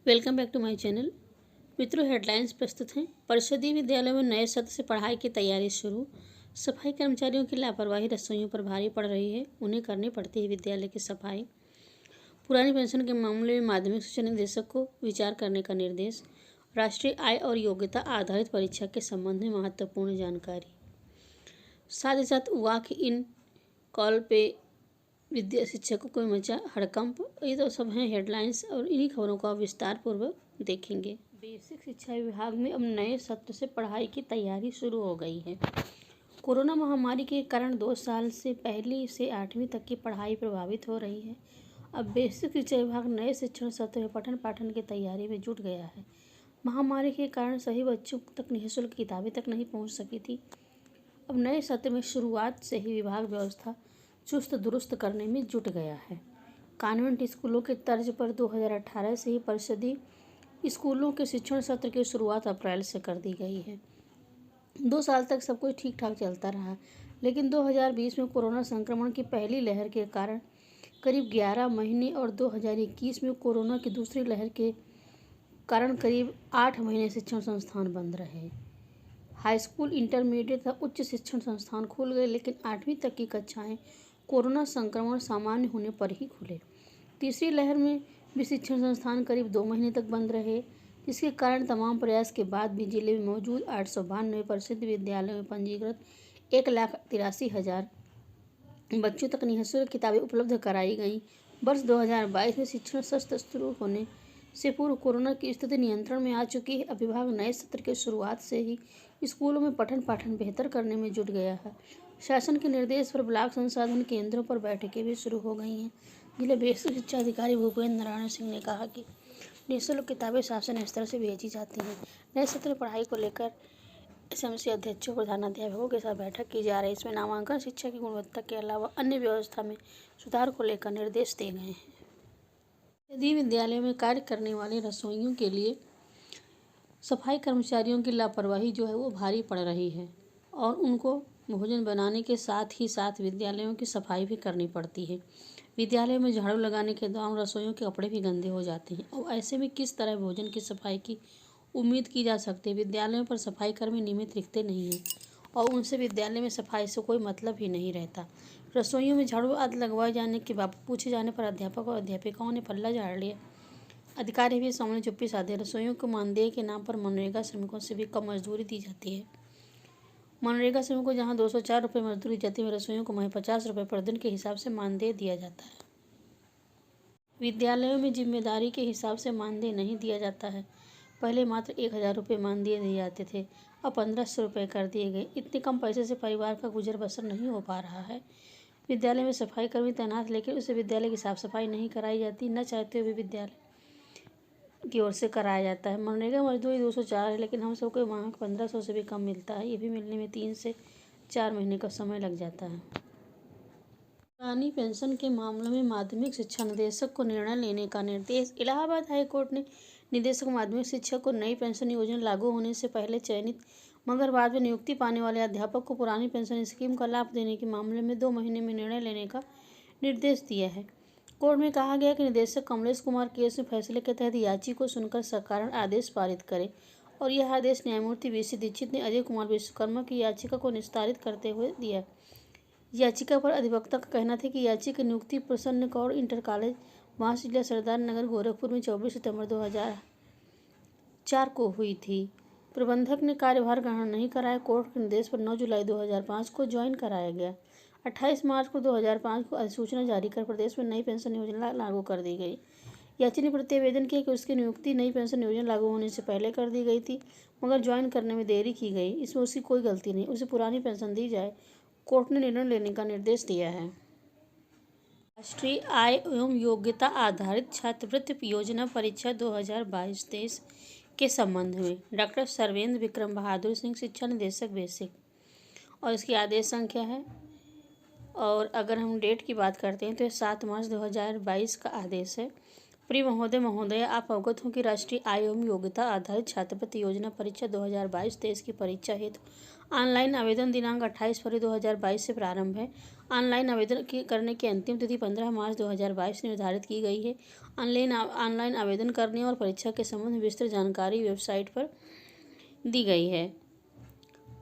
Welcome back to my channel. मित्रों, headlines प्रस्तुत हैं। परिषदीय विद्यालयों में नए सत्र से पढ़ाई की तैयारी शुरू। सफाई कर्मचारियों की लापरवाही रसोइयों पर भारी पड़ रही है, उन्हें करनी पड़ती है विद्यालय की सफाई। पुरानी पेंशन के मामले में माध्यमिक शिक्षा निदेशक को विचार करने का निर्देश। राष्ट्रीय आय और योग्यता आधारित परीक्षा के संबंध में महत्वपूर्ण जानकारी। साथ ही साथ वॉक इन कॉल पे विद्या शिक्षकों को मचा हड़कंप। ये तो सब हैं हेडलाइंस और इन्हीं खबरों को आप विस्तार पूर्वक देखेंगे। बेसिक शिक्षा विभाग में अब नए सत्र से पढ़ाई की तैयारी शुरू हो गई है। कोरोना महामारी के कारण 2 साल से पहली से 8वीं तक की पढ़ाई प्रभावित हो रही है। अब बेसिक शिक्षा विभाग नए शिक्षण सत्र में पठन पाठन की तैयारी में जुट गया है। महामारी के कारण सभी बच्चों तक निःशुल्क किताबें तक नहीं पहुँच सकी थी। अब नए सत्र में शुरुआत से ही विभाग व्यवस्था चुस्त दुरुस्त करने में जुट गया है। कॉन्वेंट स्कूलों के तर्ज पर 2018 से ही परिषदीय स्कूलों के शिक्षण सत्र की शुरुआत अप्रैल से कर दी गई है। 2 साल तक सब कुछ ठीक ठाक चलता रहा, लेकिन 2020 में कोरोना संक्रमण की पहली लहर के कारण करीब 11 महीने और 2021 में कोरोना की दूसरी लहर के कारण करीब 8 महीने शिक्षण संस्थान बंद रहे। हाई स्कूल, इंटरमीडिएट तथा उच्च शिक्षण संस्थान खुल गए, लेकिन 8वीं तक की कक्षाएं कोरोना संक्रमण सामान्य होने पर ही खुले। तीसरी लहर में भी शिक्षण संस्थान करीब 2 महीने तक बंद रहे, जिसके कारण तमाम प्रयास के बाद भी जिले में मौजूद 892 प्रसिद्ध विद्यालयों में पंजीकृत 1,83,000 बच्चों तक निःशुल्क किताबें उपलब्ध कराई गईं। वर्ष 2022 में शिक्षण सत्र शुरू होने से पूर्व कोरोना की स्थिति नियंत्रण में आ चुकी है। अब विभाग नए सत्र की शुरुआत से ही स्कूलों में पठन पाठन बेहतर करने में जुट गया है। शासन के निर्देश पर ब्लॉक संसाधन केंद्रों पर बैठकें भी शुरू हो गई हैं। जिला बेसिक शिक्षा अधिकारी भूपेंद्र नारायण सिंह ने कहा कि निःशुल्क किताबें शासन स्तर से भेजी जाती हैं। नए सत्र में पढ़ाई को लेकर एसएमसी अध्यक्षों, प्रधानाध्यापकों के साथ बैठक की जा रही है। इसमें नामांकन शिक्षा की गुणवत्ता के अलावा अन्य व्यवस्था में सुधार को लेकर निर्देश दिए गए हैं। यदि विद्यालयों में कार्य करने वाले रसोइयों के लिए सफाई कर्मचारियों की लापरवाही जो है वो भारी पड़ रही है और उनको भोजन बनाने के साथ ही साथ विद्यालयों की सफाई भी करनी पड़ती है। विद्यालय में झाड़ू लगाने के दौरान रसोइयों के कपड़े भी गंदे हो जाते हैं और ऐसे में किस तरह भोजन की सफाई की उम्मीद की जा सकती है। विद्यालयों पर सफाई कर्मी नियमित लिखते नहीं हैं और उनसे विद्यालय में सफाई से कोई मतलब ही नहीं रहता। रसोइयों में झाड़ू आदि लगवाए जाने के बाद पूछे जाने पर अध्यापक और अध्यापिकाओं ने पल्ला झाड़ लिया। अधिकारी भी सामने चुप्पी साधे। रसोइयों को मानदेय के नाम पर मनरेगा श्रमिकों से भी कम मजदूरी दी जाती है। मनरेगा श्रमिकों को जहां 204 रुपये मजदूरी जाती है, रसोइयों को महज 50 रुपये पर दिन के हिसाब से मानदेय दिया जाता है। विद्यालयों में जिम्मेदारी के हिसाब से मानदेय नहीं दिया जाता है। पहले मात्र 1,000 रुपये मानदेय दिए जाते थे, अब 1,500 रुपये कर दिए गए। इतने कम पैसे से परिवार का गुजर बसर नहीं हो पा रहा है। विद्यालय में सफाई कर्मी तैनात, लेकिन उसे विद्यालय की साफ सफाई नहीं कराई जाती। न चाहते हुए विद्यालय की ओर से कराया जाता है। मनरेगा मजदूरी 204 है, लेकिन हम सबको मांग 1,500 से भी कम मिलता है। ये भी मिलने में 3 से 4 महीने का समय लग जाता है। पुरानी पेंशन के मामलों में माध्यमिक शिक्षा निदेशक को निर्णय लेने का निर्देश। इलाहाबाद हाईकोर्ट ने निदेशक माध्यमिक शिक्षक को नई पेंशन योजना लागू होने से पहले चयनित मगर बाद में नियुक्ति पाने वाले अध्यापक को पुरानी पेंशन स्कीम का लाभ देने के मामले में 2 महीने में निर्णय लेने का निर्देश दिया है। कोर्ट में कहा गया कि निदेशक कमलेश कुमार केस में फैसले के तहत याची को सुनकर सकारण आदेश पारित करे और यह आदेश न्यायमूर्ति वीसी दीक्षित ने अजय कुमार विश्वकर्मा की याचिका को निस्तारित करते हुए दिया। याचिका पर अधिवक्ता का कहना था कि याची की नियुक्ति प्रसन्न कौर इंटर कॉलेज बांस जिला सरदार नगर गोरखपुर में 24 सितंबर 2004 को हुई थी। प्रबंधक ने कार्यभार ग्रहण नहीं कराया। कोर्ट के निर्देश पर 9 जुलाई 2005 को ज्वाइन कराया गया। 28 मार्च को 2005 को अधिसूचना जारी कर प्रदेश में नई पेंशन योजना लागू कर दी गई। याची ने प्रतिवेदन किया कि उसकी नियुक्ति नई पेंशन योजना लागू होने से पहले कर दी गई थी, मगर ज्वाइन करने में देरी की गई। इसमें उसकी कोई गलती नहीं, उसे पुरानी पेंशन दी जाए। कोर्ट ने निर्णय लेने का निर्देश दिया है। राष्ट्रीय आय एवं योग्यता आधारित छात्रवृत्ति योजना परीक्षा 2022-23 के संबंध में डॉक्टर सर्वेंद्र विक्रम बहादुर सिंह, शिक्षा निदेशक बेसिक, और इसकी आदेश संख्या है। और अगर हम डेट की बात करते हैं तो 7 मार्च 2022 का आदेश है। प्रिय महोदय महोदय, आप अवगत हो कि राष्ट्रीय आय एवं योग्यता आधारित छात्रवृत्ति योजना परीक्षा 2022-23 की परीक्षा हेतु ऑनलाइन आवेदन दिनांक 28 फरवरी 2022 से प्रारंभ है। ऑनलाइन आवेदन करने की अंतिम तिथि 15 मार्च 2022 निर्धारित की गई है। ऑनलाइन आवेदन करने और परीक्षा के संबंध में विस्तृत जानकारी वेबसाइट पर दी गई है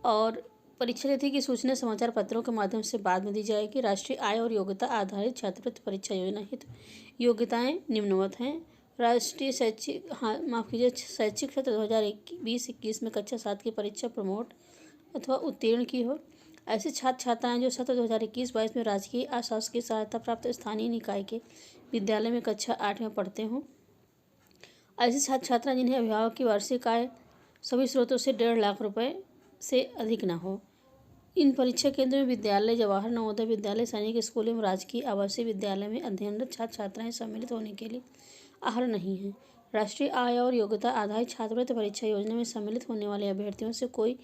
और परीक्षा तिथि की सूचना समाचार पत्रों के माध्यम से बाद में दी जाएगी। राष्ट्रीय आय और योग्यता आधारित छात्रवृत्ति परीक्षा योजना हेतु योग्यताएं निम्नवत हैं। राष्ट्रीय शैक्षिक शैक्षिक सत्र 2020-21 में कक्षा 7 की परीक्षा प्रमोट अथवा उत्तीर्ण की हो। ऐसे छात्र छात्राएं जो सत्र 2021-22 में राजकीय अशासकीय सहायता प्राप्त स्थानीय निकाय के विद्यालय में कक्षा 8 में पढ़ते हों। ऐसे छात्र छात्राएं जिन्हें अभिभावक की वार्षिक आय सभी स्रोतों से 1.5 लाख रुपए से अधिक न हो। इन परीक्षा केंद्रों में विद्यालय, जवाहर नवोदय विद्यालय, सैनिक स्कूल एवं राजकीय आवासीय विद्यालय में अध्ययनरत छात्र छात्राएं सम्मिलित होने के लिए अर्ह नहीं हैं। राष्ट्रीय आय और योग्यता आधारित छात्रवृत्ति परीक्षा योजना में सम्मिलित होने वाले अभ्यर्थियों से कोई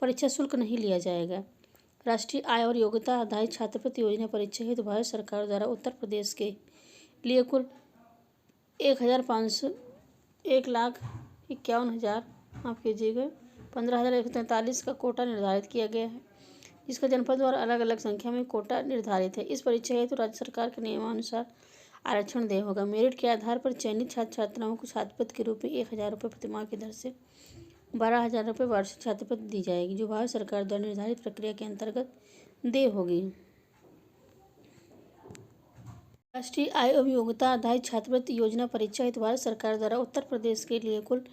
परीक्षा शुल्क नहीं लिया जाएगा। राष्ट्रीय आय और योग्यता आधारित छात्रवृत्ति योजना परीक्षा हेतु भारत सरकार द्वारा उत्तर प्रदेश के लिए कुल 1,51,000 माफ़ कीजिएगा 15,143 का कोटा निर्धारित किया गया है, जिसका जनपद और अलग अलग संख्या में कोटा निर्धारित है। इस परीक्षा हेतु राज्य सरकार के नियमानुसार आरक्षण देय होगा। मेरिट के आधार पर चयनित छात्र छात्राओं को छात्रवृत्ति के रूप में 1,000 रुपये प्रतिमाह की दर से 12,000 रुपये वार्षिक छात्रवृत्ति दी जाएगी, जो भारत सरकार द्वारा निर्धारित प्रक्रिया के अंतर्गत देय होगी। राष्ट्रीय आय एवं योग्यता आधारित छात्रवृत्ति योजना परीक्षा हेतु भारत सरकार द्वारा उत्तर प्रदेश के लिए कुल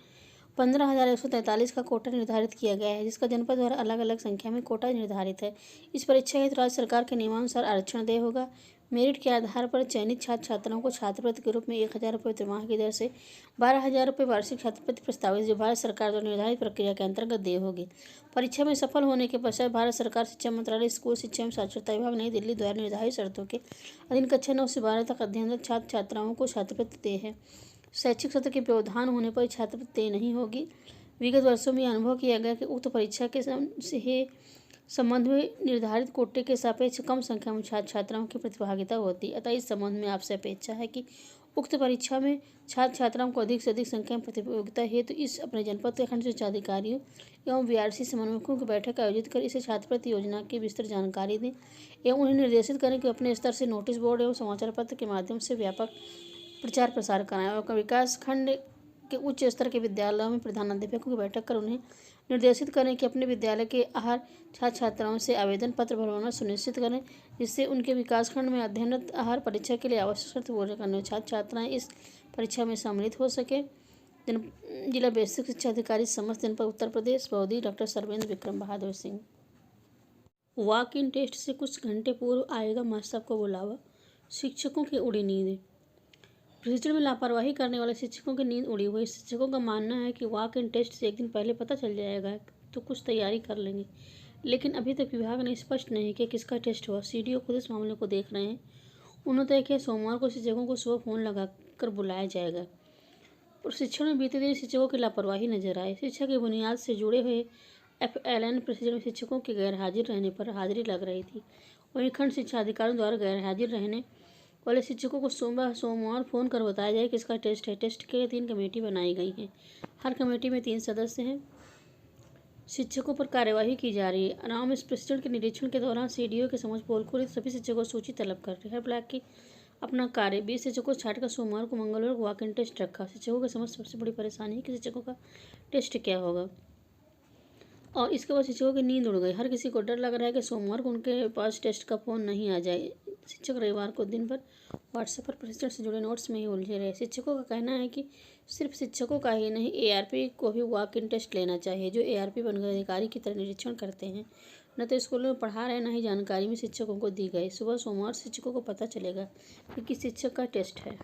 15,143 का कोटा निर्धारित किया गया है, जिसका जनपद द्वारा अलग अलग संख्या में कोटा निर्धारित है। इस परीक्षा हेतु राज्य सरकार के नियमानुसार आरक्षण देय होगा। मेरिट के आधार पर चयनित छात्र छात्राओं को छात्रवृत्ति के रूप में 1,000 रुपये प्रतिमाह की दर से 12,000 रुपये वार्षिक छात्रवृत्ति प्रस्तावित, जो भारत सरकार द्वारा निर्धारित प्रक्रिया के अंतर्गत देय होगी। परीक्षा में सफल होने के पश्चात भारत सरकार शिक्षा मंत्रालय, स्कूल शिक्षा एवं साक्षरता विभाग, नई दिल्ली द्वारा निर्धारित शर्तों के अधीन कक्षा 9 से 12 तक अध्ययनरत छात्र छात्राओं को छात्रवृत्ति देय है। शैक्षिक सत्र के व्यवधान होने पर छात्रवृत्ति देय नहीं होगी। विगत वर्षों में अनुभव किया गया कि उक्त परीक्षा के संबंध में निर्धारित कोटे के सापेक्ष कम संख्या में छात्र छात्राओं की प्रतिभागिता होती है। अतः इस संबंध में आपसे अपेक्षा है कि उक्त परीक्षा में छात्र छात्राओं को अधिक से अधिक संख्या में प्रतियोगिता हेतु इस अपने जनपद के खंड शिक्षा अधिकारियों एवं VRC समन्वयकों की बैठक आयोजित कर इसे छात्रवृत्ति योजना की विस्तृत जानकारी दें एवं उन्हें निर्देशित करें कि अपने स्तर से नोटिस बोर्ड एवं समाचार पत्र के माध्यम से व्यापक प्रचार प्रसार कराएं और विकास खंड के उच्च स्तर के विद्यालयों में प्रधानाध्यापकों की बैठक कर उन्हें निर्देशित करें कि अपने विद्यालय के आहार छात्र छात्राओं से आवेदन पत्र भरवाना सुनिश्चित करें, जिससे उनके विकासखंड में अध्ययनरत आहार परीक्षा के लिए आवश्यक शर्त पूर्ण करने छात्र छात्राएं इस परीक्षा में सम्मिलित हो सके। जिला बेसिक शिक्षा अधिकारी समस्त जनपद उत्तर प्रदेश, बौद्धी doctor Sarvendra Vikram Bahadur Singh. Walk in test से कुछ घंटे पूर्व आएगा मास्टर साहब को बुलावा, शिक्षकों की उड़ी नींद। प्रशिक्षण में लापरवाही करने वाले शिक्षकों की नींद उड़ी हुई। शिक्षकों का मानना है कि वॉक इन टेस्ट से एक दिन पहले पता चल जाएगा तो कुछ तैयारी कर लेंगे, लेकिन अभी तक विभाग ने स्पष्ट नहीं किया किसका टेस्ट हुआ। CDO खुद इस मामले को देख रहे हैं। उन्होंने तय किया सोमवार को शिक्षकों को सुबह फ़ोन लगाकर बुलाया जाएगा। प्रशिक्षण में बीते दिन शिक्षकों की लापरवाही नजर आई। शिक्षा की बुनियाद से जुड़े हुए FLN प्रशिक्षण में शिक्षकों के गैरहाजिर रहने पर हाजिरी लग रही थी। वहीं खंड शिक्षा अधिकारियों द्वारा गैरहाजिर रहने वाले शिक्षकों को सोमवार फ़ोन कर बताया जाए कि इसका टेस्ट है। टेस्ट के लिए 3 कमेटी बनाई गई हैं। हर कमेटी में 3 सदस्य हैं। शिक्षकों पर कार्यवाही की जा रही है। अनाम इस प्रशिक्षण के निरीक्षण के दौरान CDO के समक्ष पोलखोल सभी शिक्षकों को सूची तलब कर रहे हर ब्लॉक की अपना कार्य 20 शिक्षकों को छाटकर सोमवार को मंगलवार को वॉक इन टेस्ट रखा। शिक्षकों के समक्ष सबसे बड़ी परेशानी है कि शिक्षकों का टेस्ट क्या होगा, और इसके बाद शिक्षकों की नींद उड़ गई। हर किसी को डर लग रहा है कि सोमवार को उनके पास टेस्ट का फ़ोन नहीं आ जाए। शिक्षक रविवार को दिन भर व्हाट्सएप पर प्रशिक्षण से जुड़े नोट्स में ही उलझे रहे। शिक्षकों का कहना है कि सिर्फ शिक्षकों का ही नहीं, ARP को भी वॉक इन टेस्ट लेना चाहिए, जो ARP बनकर अधिकारी की तरह निरीक्षण करते हैं। न तो स्कूलों में पढ़ा रहे, न ही जानकारी में शिक्षकों को दी गई। सुबह सोमवार शिक्षकों को पता चलेगा कि किस शिक्षक का टेस्ट है।